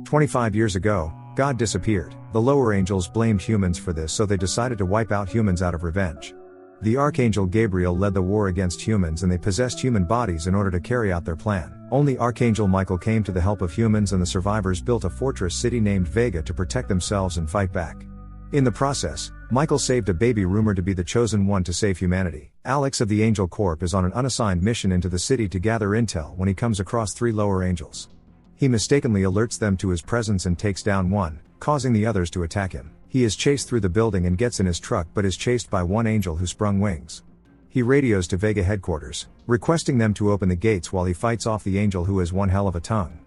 25 years ago, God disappeared. The lower angels blamed humans for this, so they decided to wipe out humans out of revenge. The archangel Gabriel led the war against humans, and they possessed human bodies in order to carry out their plan. Only Archangel Michael came to the help of humans, and the survivors built a fortress city named Vega to protect themselves and fight back. In the process, Michael saved a baby rumored to be the chosen one to save humanity. Alex of the Angel Corp is on an unassigned mission into the city to gather intel when he comes across 3 lower angels. He mistakenly alerts them to his presence and takes down one, causing the others to attack him. He is chased through the building and gets in his truck, but is chased by one angel who sprung wings. He radios to Vega headquarters, requesting them to open the gates while he fights off the angel who has one hell of a tongue.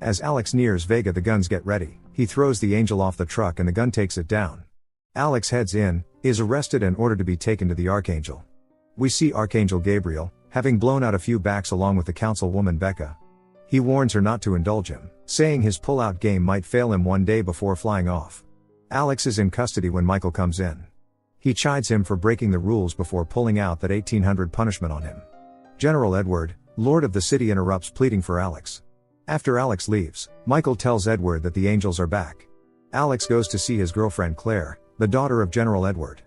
As Alex nears Vega, the guns get ready. He throws the angel off the truck and the gun takes it down. Alex heads in, is arrested and ordered to be taken to the Archangel. We see Archangel Gabriel, having blown out a few backs along with the councilwoman Vega. He warns her not to indulge him, saying his pull-out game might fail him one day before flying off. Alex is in custody when Michael comes in. He chides him for breaking the rules before pulling out that 1800 punishment on him. General Edward, Lord of the city, interrupts, pleading for Alex. After Alex leaves, Michael tells Edward that the angels are back. Alex goes to see his girlfriend Claire, the daughter of General Edward.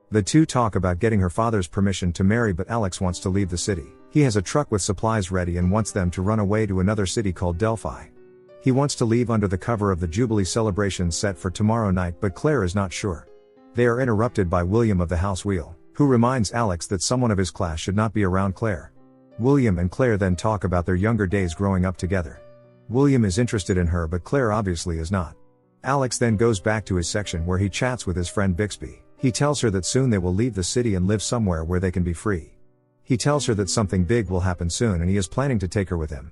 The two talk about getting her father's permission to marry, but Alex wants to leave the city. He has a truck with supplies ready and wants them to run away to another city called Delphi. He wants to leave under the cover of the Jubilee celebrations set for tomorrow night, but Claire is not sure. They are interrupted by William of the House Wheel, who reminds Alex that someone of his class should not be around Claire. William and Claire then talk about their younger days growing up together. William is interested in her, but Claire obviously is not. Alex then goes back to his section where he chats with his friend Bixby. He tells her that soon they will leave the city and live somewhere where they can be free. He tells her that something big will happen soon and he is planning to take her with him.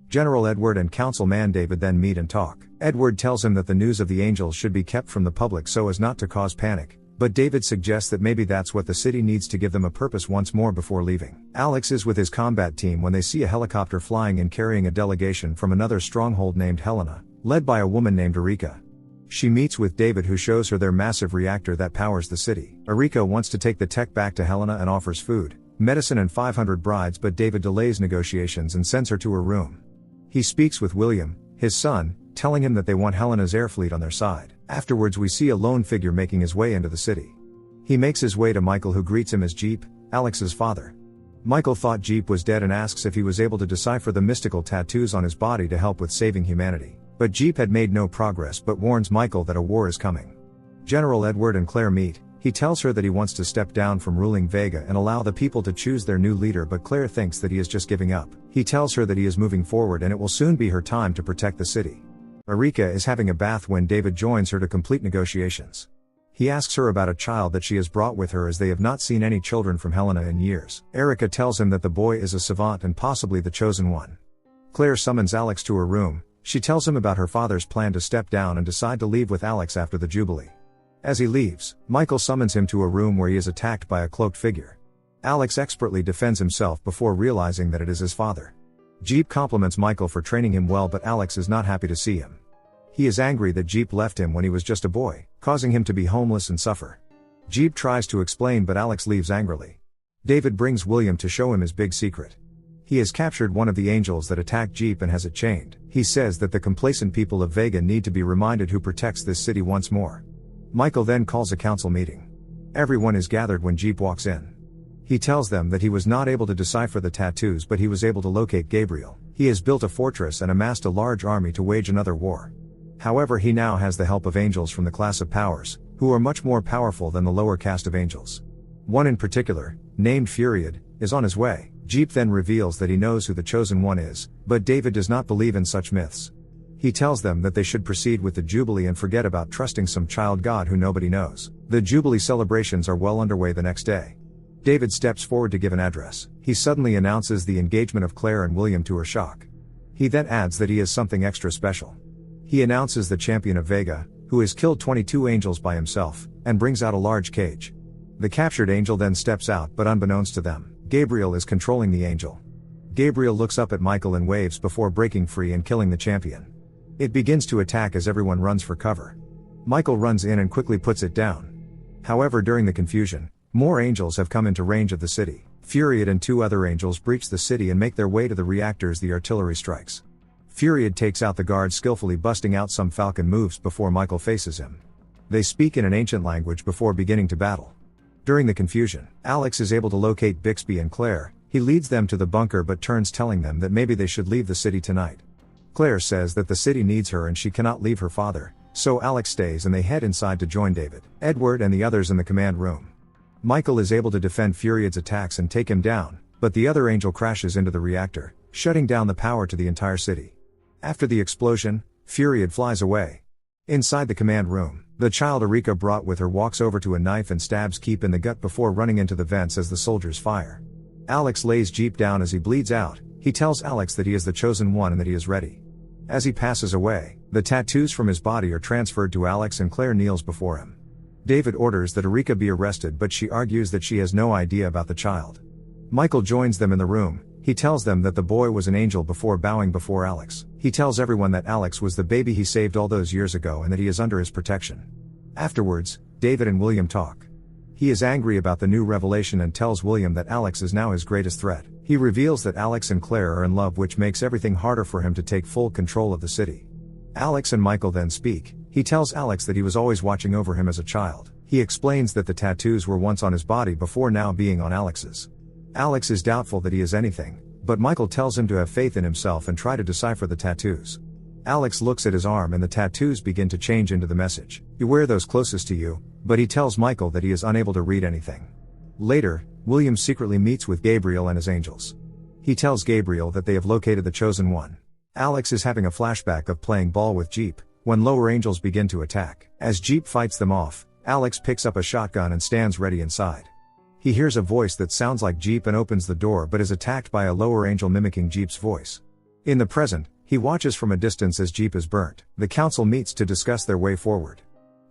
General Edward and Councilman David then meet and talk. Edward tells him that the news of the angels should be kept from the public so as not to cause panic, but David suggests that maybe that's what the city needs to give them a purpose once more before leaving. Alex is with his combat team when they see a helicopter flying in carrying a delegation from another stronghold named Helena, led by a woman named Erika. She meets with David, who shows her their massive reactor that powers the city. Erika wants to take the tech back to Helena and offers food, medicine and 500 brides, but David delays negotiations and sends her to her room. He speaks with William, his son, telling him that they want Helena's air fleet on their side. Afterwards we see a lone figure making his way into the city. He makes his way to Michael, who greets him as Jeep, Alex's father. Michael thought Jeep was dead and asks if he was able to decipher the mystical tattoos on his body to help with saving humanity. But Jeep had made no progress but warns Michael that a war is coming. General Edward and Claire meet. He tells her that he wants to step down from ruling Vega and allow the people to choose their new leader, but Claire thinks that he is just giving up. He tells her that he is moving forward and it will soon be her time to protect the city. Erika is having a bath when David joins her to complete negotiations. He asks her about a child that she has brought with her, as they have not seen any children from Helena in years. Erika tells him that the boy is a savant and possibly the chosen one. Claire summons Alex to her room. She tells him about her father's plan to step down and decide to leave with Alex after the Jubilee. As he leaves, Michael summons him to a room where he is attacked by a cloaked figure. Alex expertly defends himself before realizing that it is his father. Jeep compliments Michael for training him well, but Alex is not happy to see him. He is angry that Jeep left him when he was just a boy, causing him to be homeless and suffer. Jeep tries to explain, but Alex leaves angrily. David brings William to show him his big secret. He has captured one of the angels that attacked Jeep and has it chained. He says that the complacent people of Vega need to be reminded who protects this city once more. Michael then calls a council meeting. Everyone is gathered when Jeep walks in. He tells them that he was not able to decipher the tattoos, but he was able to locate Gabriel. He has built a fortress and amassed a large army to wage another war. However, he now has the help of angels from the class of powers, who are much more powerful than the lower caste of angels. One in particular, named Furiad, is on his way. Jeep then reveals that he knows who the chosen one is, but David does not believe in such myths. He tells them that they should proceed with the Jubilee and forget about trusting some child god who nobody knows. The Jubilee celebrations are well underway the next day. David steps forward to give an address. He suddenly announces the engagement of Claire and William, to her shock. He then adds that he is something extra special. He announces the champion of Vega, who has killed 22 angels by himself, and brings out a large cage. The captured angel then steps out, but unbeknownst to them, Gabriel is controlling the angel. Gabriel looks up at Michael and waves before breaking free and killing the champion. It begins to attack as everyone runs for cover. Michael runs in and quickly puts it down. However, during the confusion, more angels have come into range of the city. Furiad and 2 other angels breach the city and make their way to the reactors the artillery strikes. Furied takes out the guard, skillfully busting out some falcon moves before Michael faces him. They speak in an ancient language before beginning to battle. During the confusion, Alex is able to locate Bixby and Claire. He leads them to the bunker but turns, telling them that maybe they should leave the city tonight. Claire says that the city needs her and she cannot leave her father, so Alex stays and they head inside to join David, Edward and the others in the command room. Michael is able to defend Furied's attacks and take him down, but the other angel crashes into the reactor, shutting down the power to the entire city. After the explosion, Furied flies away. Inside the command room, the child Erika brought with her walks over to a knife and stabs Keep in the gut before running into the vents as the soldiers fire. Alex lays Jeep down as he bleeds out. He tells Alex that he is the chosen one and that he is ready. As he passes away, the tattoos from his body are transferred to Alex and Claire kneels before him. David orders that Erika be arrested, but she argues that she has no idea about the child. Michael joins them in the room. He tells them that the boy was an angel before bowing before Alex. He tells everyone that Alex was the baby he saved all those years ago and that he is under his protection. Afterwards, David and William talk. He is angry about the new revelation and tells William that Alex is now his greatest threat. He reveals that Alex and Claire are in love, which makes everything harder for him to take full control of the city. Alex and Michael then speak. He tells Alex that he was always watching over him as a child. He explains that the tattoos were once on his body before now being on Alex's. Alex is doubtful that he is anything, but Michael tells him to have faith in himself and try to decipher the tattoos. Alex looks at his arm and the tattoos begin to change into the message, "You wear those closest to you," but he tells Michael that he is unable to read anything. Later, William secretly meets with Gabriel and his angels. He tells Gabriel that they have located the chosen one. Alex is having a flashback of playing ball with Jeep, when lower angels begin to attack. As Jeep fights them off, Alex picks up a shotgun and stands ready inside. He hears a voice that sounds like Jeep and opens the door but is attacked by a lower angel mimicking Jeep's voice. In the present, he watches from a distance as Jeep is burnt. The council meets to discuss their way forward.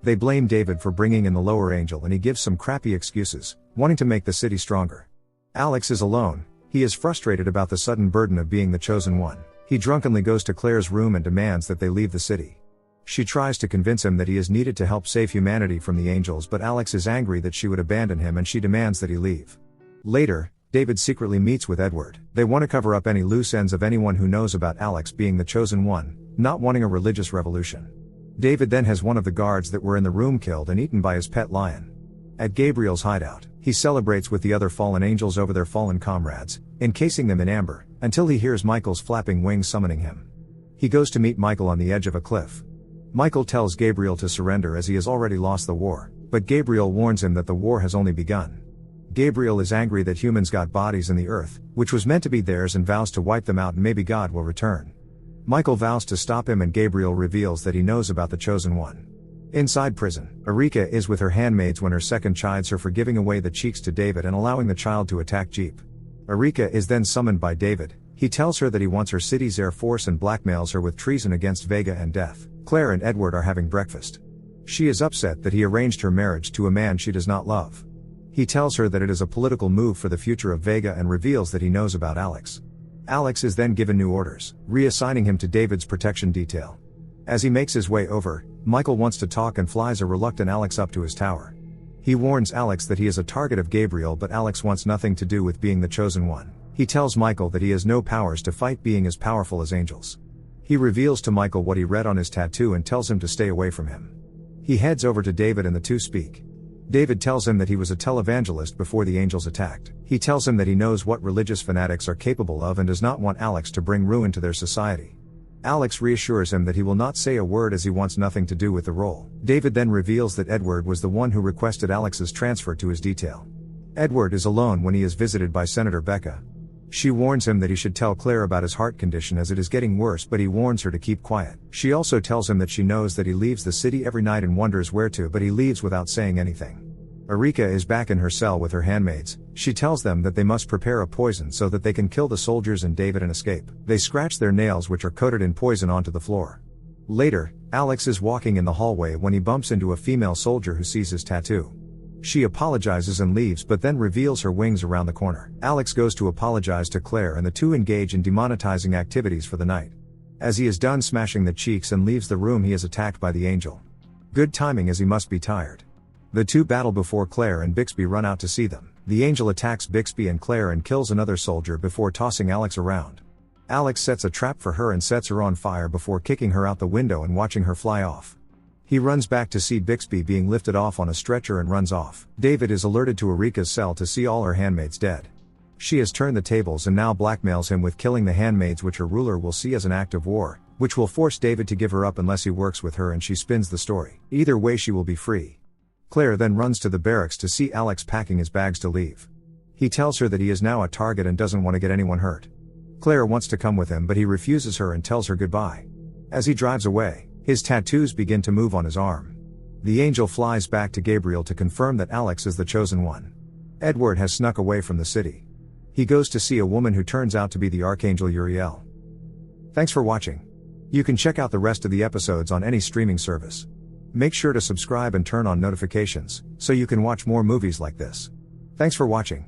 They blame David for bringing in the lower angel and he gives some crappy excuses, wanting to make the city stronger. Alex is alone. He is frustrated about the sudden burden of being the chosen one. He drunkenly goes to Claire's room and demands that they leave the city. She tries to convince him that he is needed to help save humanity from the angels, but Alex is angry that she would abandon him and she demands that he leave. Later, David secretly meets with Edward. They want to cover up any loose ends of anyone who knows about Alex being the chosen one, not wanting a religious revolution. David then has one of the guards that were in the room killed and eaten by his pet lion. At Gabriel's hideout, he celebrates with the other fallen angels over their fallen comrades, encasing them in amber, until he hears Michael's flapping wings summoning him. He goes to meet Michael on the edge of a cliff. Michael tells Gabriel to surrender as he has already lost the war, but Gabriel warns him that the war has only begun. Gabriel is angry that humans got bodies in the earth, which was meant to be theirs, and vows to wipe them out and maybe God will return. Michael vows to stop him and Gabriel reveals that he knows about the chosen one. Inside prison, Erika is with her handmaids when her second chides her for giving away the cheeks to David and allowing the child to attack Jeep. Erika is then summoned by David. He tells her that he wants her city's air force and blackmails her with treason against Vega and death. Claire and Edward are having breakfast. She is upset that he arranged her marriage to a man she does not love. He tells her that it is a political move for the future of Vega and reveals that he knows about Alex. Alex is then given new orders, reassigning him to David's protection detail. As he makes his way over, Michael wants to talk and flies a reluctant Alex up to his tower. He warns Alex that he is a target of Gabriel, but Alex wants nothing to do with being the chosen one. He tells Michael that he has no powers to fight being as powerful as angels. He reveals to Michael what he read on his tattoo and tells him to stay away from him. He heads over to David and the two speak. David tells him that he was a televangelist before the angels attacked. He tells him that he knows what religious fanatics are capable of and does not want Alex to bring ruin to their society. Alex reassures him that he will not say a word as he wants nothing to do with the role. David then reveals that Edward was the one who requested Alex's transfer to his detail. Edward is alone when he is visited by Senator Becca. She warns him that he should tell Claire about his heart condition as it is getting worse, but he warns her to keep quiet. She also tells him that she knows that he leaves the city every night and wonders where to, but he leaves without saying anything. Erika is back in her cell with her handmaids. She tells them that they must prepare a poison so that they can kill the soldiers and David and escape. They scratch their nails, which are coated in poison, onto the floor. Later, Alex is walking in the hallway when he bumps into a female soldier who sees his tattoo. She apologizes and leaves, but then reveals her wings around the corner. Alex goes to apologize to Claire and the two engage in demonetizing activities for the night. As he is done smashing the cheeks and leaves the room, he is attacked by the angel. Good timing, as he must be tired. The two battle before Claire and Bixby run out to see them. The angel attacks Bixby and Claire and kills another soldier before tossing Alex around. Alex sets a trap for her and sets her on fire before kicking her out the window and watching her fly off. He runs back to see Bixby being lifted off on a stretcher and runs off. David is alerted to Erika's cell to see all her handmaids dead. She has turned the tables and now blackmails him with killing the handmaids, which her ruler will see as an act of war, which will force David to give her up unless he works with her, and she spins the story. Either way she will be free. Claire then runs to the barracks to see Alex packing his bags to leave. He tells her that he is now a target and doesn't want to get anyone hurt. Claire wants to come with him, but he refuses her and tells her goodbye. As he drives away, his tattoos begin to move on his arm. The angel flies back to Gabriel to confirm that Alex is the chosen one. Edward has snuck away from the city. He goes to see a woman who turns out to be the archangel Uriel. Thanks for watching. You can check out the rest of the episodes on any streaming service. Make sure to subscribe and turn on notifications, so you can watch more movies like this. Thanks for watching.